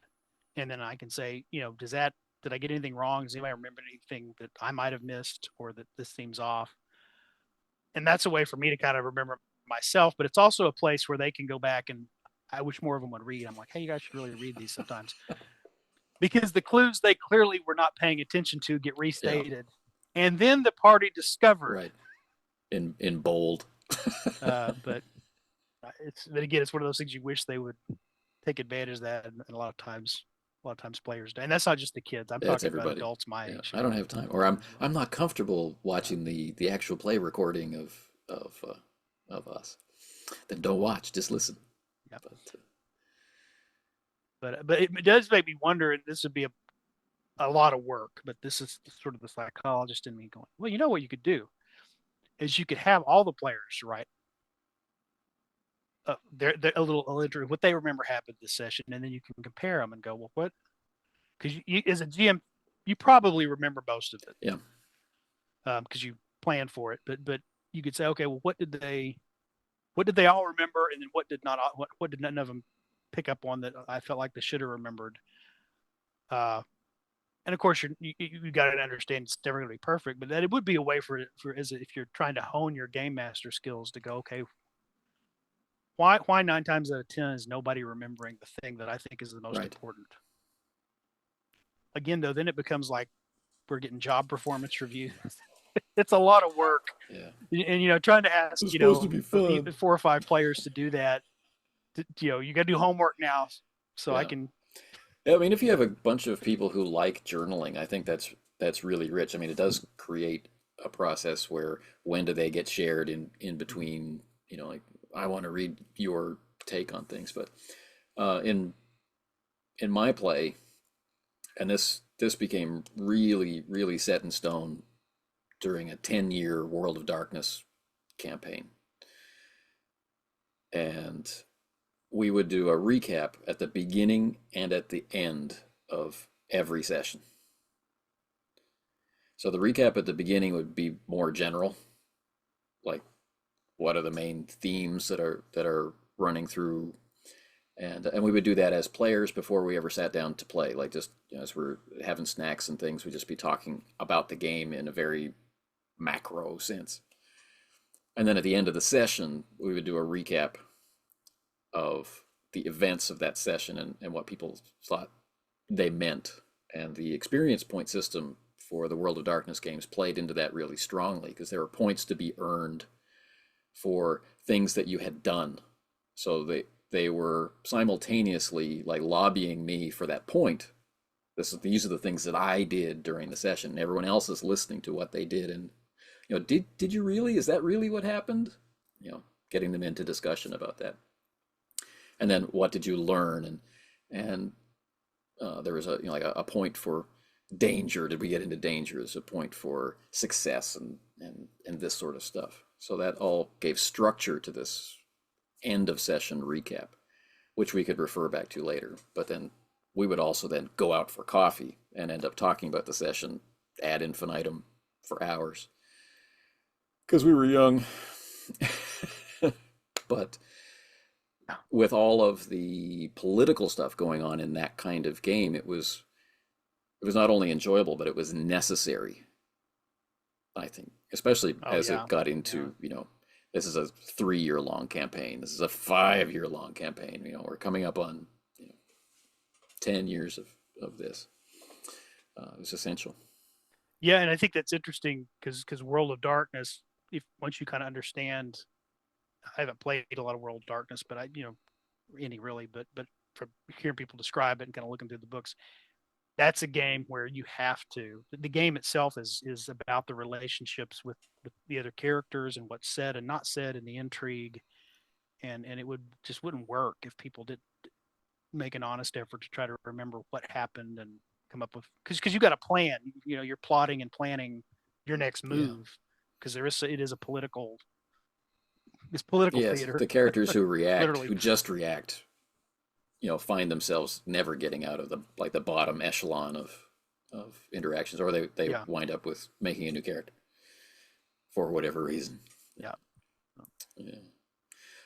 And then I can say, did I get anything wrong? Does anybody remember anything that I might have missed or that this seems off? And that's a way for me to kind of remember myself, but it's also a place where they can go back, and I wish more of them would read. I'm like, hey, you guys should really read these sometimes because the clues they clearly were not paying attention to get Yeah. restated. And then the party discovered, Right. In bold. but but again, it's one of those things you wish they would take advantage of that, and a lot of times players do. And that's not just the kids. I'm That's talking about everybody. adults my Yeah, age I don't have who time, or I'm as well. I'm not comfortable Yeah, watching the actual play recording of us. Then don't watch, just listen. yeah. But But it does make me wonder, and this would be a lot of work, but this is sort of the psychologist in me going, well, what you could do is you could have all the players write they're a little illiterate. What they remember happened this session, and then you can compare them and go, well, what? Because you, as a GM, you probably remember most of it Yeah. because you planned for it. But you could say, okay, well, what did they all remember, and then what did not what did none of them pick up on that I felt like they should have remembered. Uh, and of course, you got to understand it's never going to be perfect, but that it would be a way for as if you're trying to hone your game master skills to go, okay, why 9 times out of 10 is nobody remembering the thing that I think is the most Right. important? Again, though, then it becomes like we're getting job performance reviews. It's a lot of work, Yeah. and trying to ask It's supposed to be fun. 4 or 5 players to do that. You got to do homework now, so I Yeah. can. I mean, if you have a bunch of people who like journaling, I think that's really rich. I mean, it does create a process where when do they get shared in between, like I want to read your take on things, but in my play, and this became really really set in stone during a 10-year World of Darkness campaign. And we would do a recap at the beginning and at the end of every session. So the recap at the beginning would be more general, like what are the main themes that are running through, and we would do that as players before we ever sat down to play. Like just as we're having snacks and things, we'd just be talking about the game in a very macro sense. And then at the end of the session, we would do a recap of the events of that session and what people thought they meant. And the experience point system for the World of Darkness games played into that really strongly because there were points to be earned for things that you had done. So they were simultaneously like lobbying me for that point. These are the things that I did during the session. Everyone else is listening to what they did, and did you really? Is that really what happened? Getting them into discussion about that. And then what did you learn? And there was like a point for danger. Did we get into danger? There's a point for success and this sort of stuff. So that all gave structure to this end of session recap, which we could refer back to later. But then we would also then go out for coffee and end up talking about the session ad infinitum for hours because we were young. But with all of the political stuff going on in that kind of game, it was not only enjoyable, but it was necessary, I think, especially Oh as yeah, it got yeah. into, this is a 3-year long campaign. This is a 5-year long campaign. We're coming up on, 10 years of this. It was essential. Yeah, and I think that's interesting because World of Darkness, if once you kind of understand, I haven't played a lot of World of Darkness, but any really, but from hearing people describe it and kind of looking through the books, that's a game where you have to. The game itself is about the relationships with the other characters and what's said and not said and the intrigue, and it wouldn't work if people did make an honest effort to try to remember what happened and come up with because you got a plan. You're plotting and planning your next Yeah. move because it is a political it's political Yes, theater the characters who react, literally. who just react, find themselves never getting out of the bottom echelon of interactions, or they Yeah, wind up with making a new character for whatever reason. yeah. Yeah.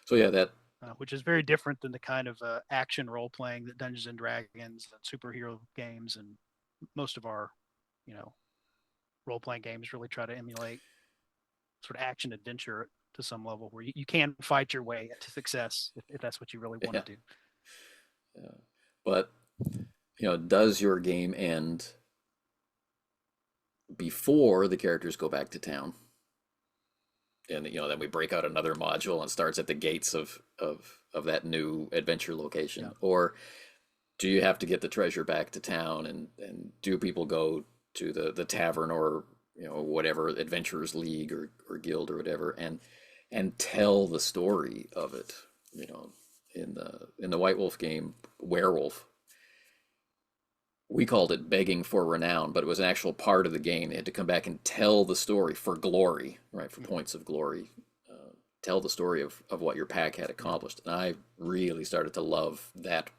So yeah, that Which is very different than the kind of action role playing that Dungeons and Dragons and superhero games and most of our you know role playing games really try to emulate sort of action adventure to some level where you can fight your way to success if that's what you really want yeah, to do. yeah. But does your game end before the characters go back to town? And then we break out another module and starts at the gates of that new adventure Yeah. location, or do you have to get the treasure back to town, and do people go to the tavern or whatever adventurers league or guild or whatever and tell the story of it? In the White Wolf game Werewolf, we called it begging for renown, but it was an actual part of the game. They had to come back and tell the story for glory, right? For Mhm. points of glory. tell the story of what your pack had Yeah. accomplished. And I really started to love that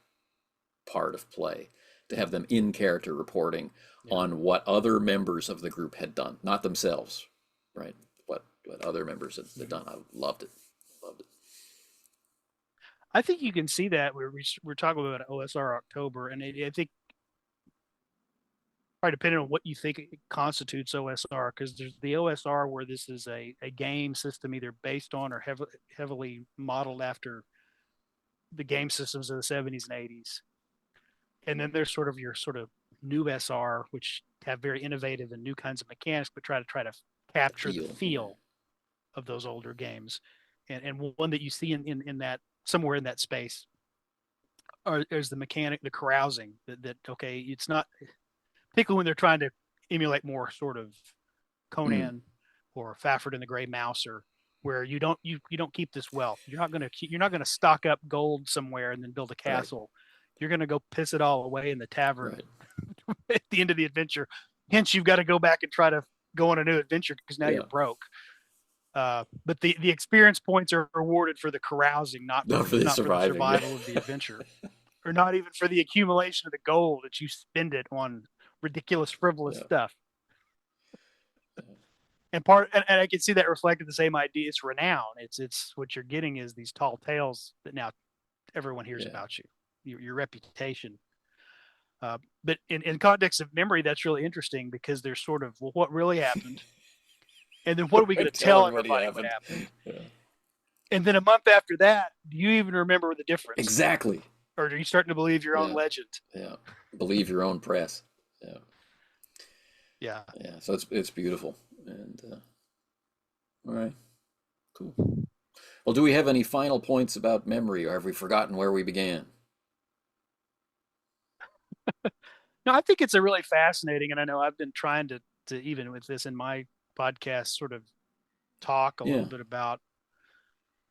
part of play, to have them in character reporting Yeah. on what other members of the group had done, not themselves, right? What other members had Mhm. done. I loved it. Loved it. I think you can see that we're talking about OSR October, and I think probably depending on what you think constitutes OSR, because there's the OSR where this is a game system either based on or heavily modeled after the game systems of the 70s and 80s. And then there's sort of your sort of new SR, which have very innovative and new kinds of mechanics, but try to The capture the feel, yeah, feel of those older games. And one that you see in that somewhere in that space is the mechanic, the carousing that okay, it's not particularly when they're trying to emulate more sort of mm, Conan or Fafford and the Gray Mouse, or where you don't keep this wealth. You're not gonna stock up gold somewhere and then build a right, castle. You're gonna go piss it all away in the tavern right, at the end of the adventure. Hence, you've got to go back and try to go on a new adventure because now yeah. you're broke. But the experience points are rewarded for the carousing, Not for the not for the surviving. survival of the adventure, or not even for the accumulation of the gold that you spend it on ridiculous, frivolous Yeah, stuff. yeah, And I can see that reflected the same idea. It's renown. It's what you're getting is these tall tales that now everyone hears yeah. about you, your reputation. But in context of memory, that's really interesting because there's sort of, well, what really happened, and then what are we going Right, to tell tell everybody everybody what happened. happened? Yeah. And then a month after that, do you even remember the difference, Exactly. or are you starting to believe your own Yeah, legend? yeah. Believe your own press. Yeah, Yeah. yeah. So it's beautiful. And all right, cool. Well, do we have any final points about memory, or have we forgotten where we began? No, I think it's a really fascinating, and I know I've been trying to even with this in my podcast, sort of talk a Yeah, little bit about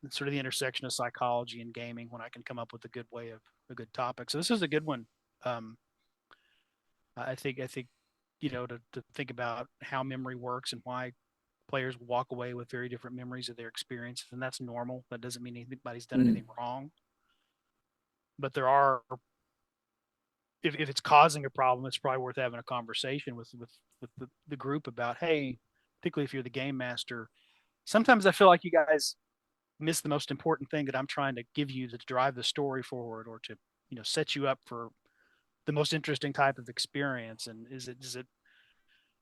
sort of the intersection of psychology and gaming when I can come up with a good way of a good topic. So this is a good one. Um, I think to think about how memory works and why players walk away with very different memories of their experiences, and that's normal. That doesn't mean anybody's done mm, anything wrong, but there are if it's causing a problem, it's probably worth having a conversation with the group about, hey, particularly if you're the game master. Sometimes I feel like you guys miss the most important thing that I'm trying to give you to drive the story forward or to set you up for the most interesting type of experience. And is it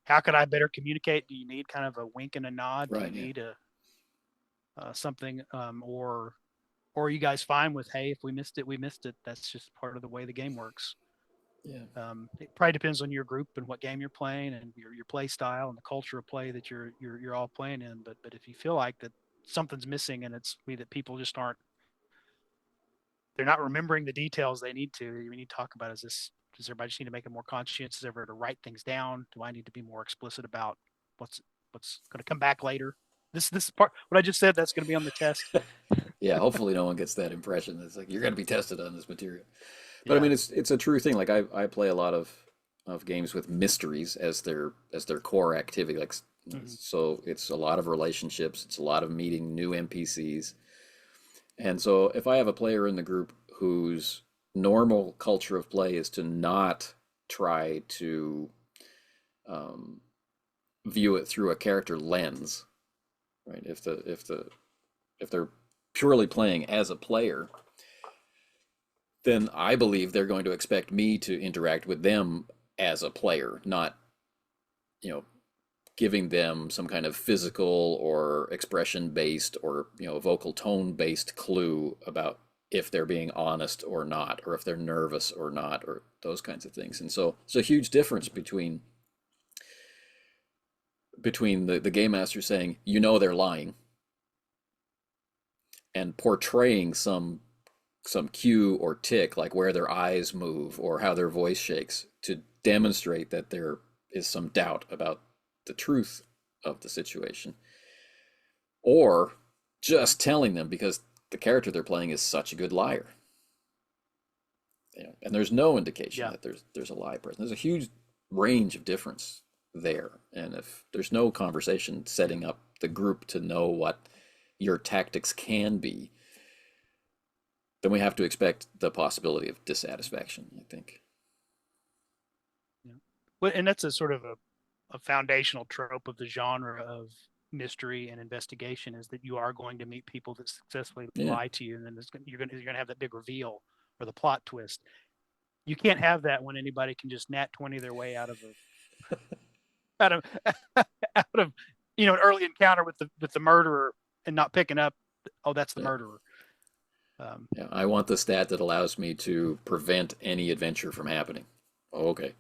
how could I better communicate? Do you need kind of a wink and a nod? Do you right. Yeah, need a something or are you guys fine with, hey, if we missed it, we missed it. That's just part of the way the game works. yeah, It probably depends on your group and what game you're playing and your play style and the culture of play that you're all playing in. But if you feel like that something's missing and it's that people just aren't they're not remembering the details they need to, we need to talk about does everybody just need to make it more conscientious ever to write things down? Do I need to be more explicit about what's what's going to come back later? This part what I just said that's going to be on the test. yeah. Hopefully, no one gets that impression. It's like you're going to be tested on this material. But I Yeah. mean, it's a true thing. Like I play a lot of games with mysteries as their core activity. Like Mm-hmm. so, it's a lot of relationships. It's a lot of meeting new NPCs. And so, if I have a player in the group whose normal culture of play is to not try to um, view it through a character lens, right? If they're purely playing as a player, then I believe they're going to expect me to interact with them as a player, not, you know, giving them some kind of physical or expression based or, vocal tone based clue about if they're being honest or not, or if they're nervous or not, or those kinds of things. And so it's a huge difference between the game master saying, they're lying, and portraying some cue or tick, like where their eyes move or how their voice shakes, to demonstrate that there is some doubt about the truth of the situation, or Mm-hmm. just telling them because the character they're playing is such a good liar. And there's no indication Yeah. that there's a lie present. There's a huge range of difference there, and if there's no conversation Yeah. setting up the group to know what your tactics can be, then we have to expect the possibility of dissatisfaction, I think. Yeah. Well, and that's a sort of a foundational trope of the genre of mystery and investigation, is that you are going to meet people that successfully Yeah. lie to you, and then you're going to have that big reveal or the plot twist. You can't have that when anybody can just nat 20 their way out of out of out of an early encounter with the murderer and not picking up, oh, that's the Yeah. murderer. Yeah. I want the stat that allows me to prevent any adventure from happening. Oh, okay.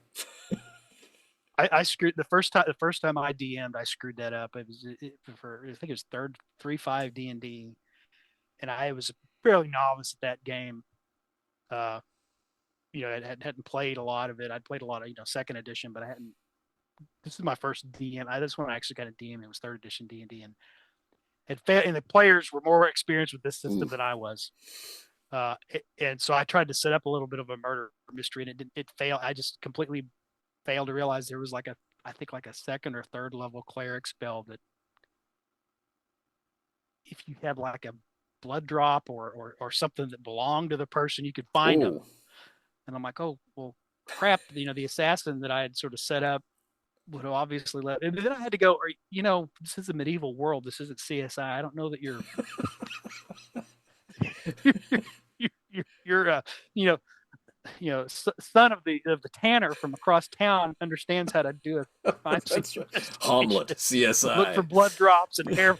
I screwed the first time. The first time I DM'd, I screwed that up. It was for, I think it was third 3.5 D&D, and I was a fairly novice at that game. Uh, I hadn't played a lot of it. I'd played a lot of second edition, but I hadn't. This is my first DM. This one I actually got a DM. It was third edition D&D, and and the players were more experienced with this system Ooh. than I was. And so I tried to set up a little bit of a murder mystery, and it failed. I just completely failed to realize there was I think like a second or third level cleric spell that if you had like a blood drop or something that belonged to the person, you could find them. Ooh. And I'm like, oh well, crap. The assassin that I had sort of set up would have obviously let. And then I had to go. This is a medieval world. This isn't CSI. I don't know that you're you're son of the tanner from across town understands how to do a crime scene That's right. investigation. Hamlet, Look for CSI. blood drops and hair,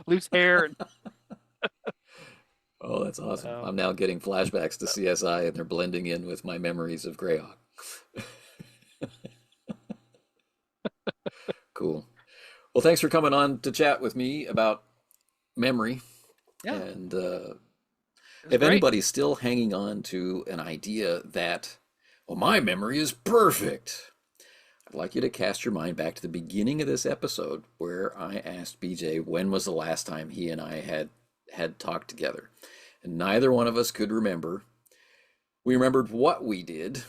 loose hair, and Oh, that's awesome. I'm now getting flashbacks to CSI and they're blending in with my memories of Greyhawk. Cool. Well, thanks for coming on to chat with me about memory. yeah, And it's if great. anybody's still hanging on to an idea that, well, my memory is perfect, I'd like you to cast your mind back to the beginning of this episode where I asked BJ when was the last time he and I had talked together. And neither one of us could remember. We remembered what we did,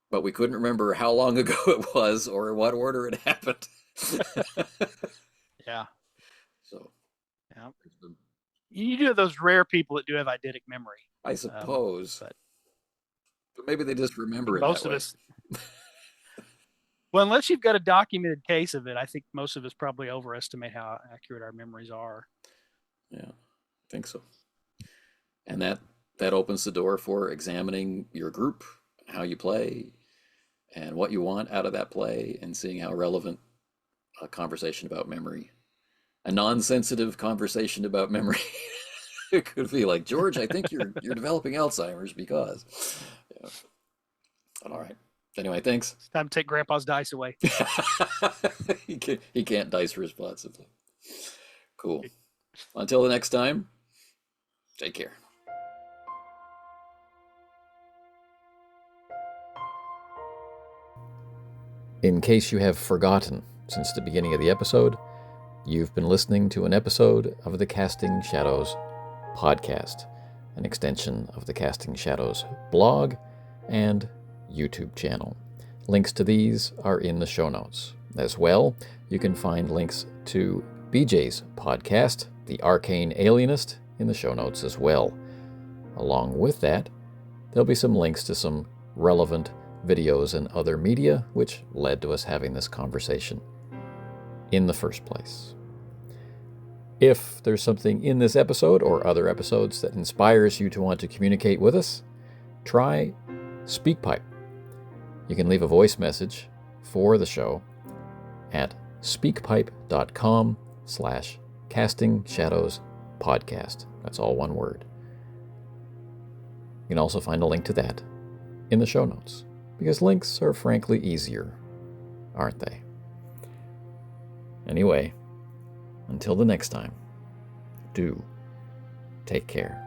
but we couldn't remember how long ago it was or what order it happened. Yeah, So, yeah. You do have those rare people that do have eidetic memory, I suppose, but but maybe they just I remember think it that most of way. us. Well, unless you've got a documented case of it, I think most of us probably overestimate how accurate our memories are. Yeah, I think so. And that opens the door for examining your group, how you play, and what you want out of that play, and seeing how relevant a conversation about memory, a non-sensitive conversation about memory, it could be. Like, George, I think you're developing Alzheimer's because. Yeah. All right. Anyway, thanks. It's time to take Grandpa's dice away. He can't dice responsibly. Cool. Until the next time, take care. In case you have forgotten since the beginning of the episode, you've been listening to an episode of the Casting Shadows podcast, an extension of the Casting Shadows blog and YouTube channel. Links to these are in the show notes. As well, you can find links to BJ's podcast, The Arcane Alienist, in the show notes as well. Along with that, there'll be some links to some relevant videos and other media which led to us having this conversation in the first place. If there's something in this episode or other episodes that inspires you to want to communicate with us, try SpeakPipe. You can leave a voice message for the show at speakpipe.com/Casting Shadows podcast. That's all one word. You can also find a link to that in the show notes, because links are frankly easier, aren't they? Anyway, until the next time, do take care.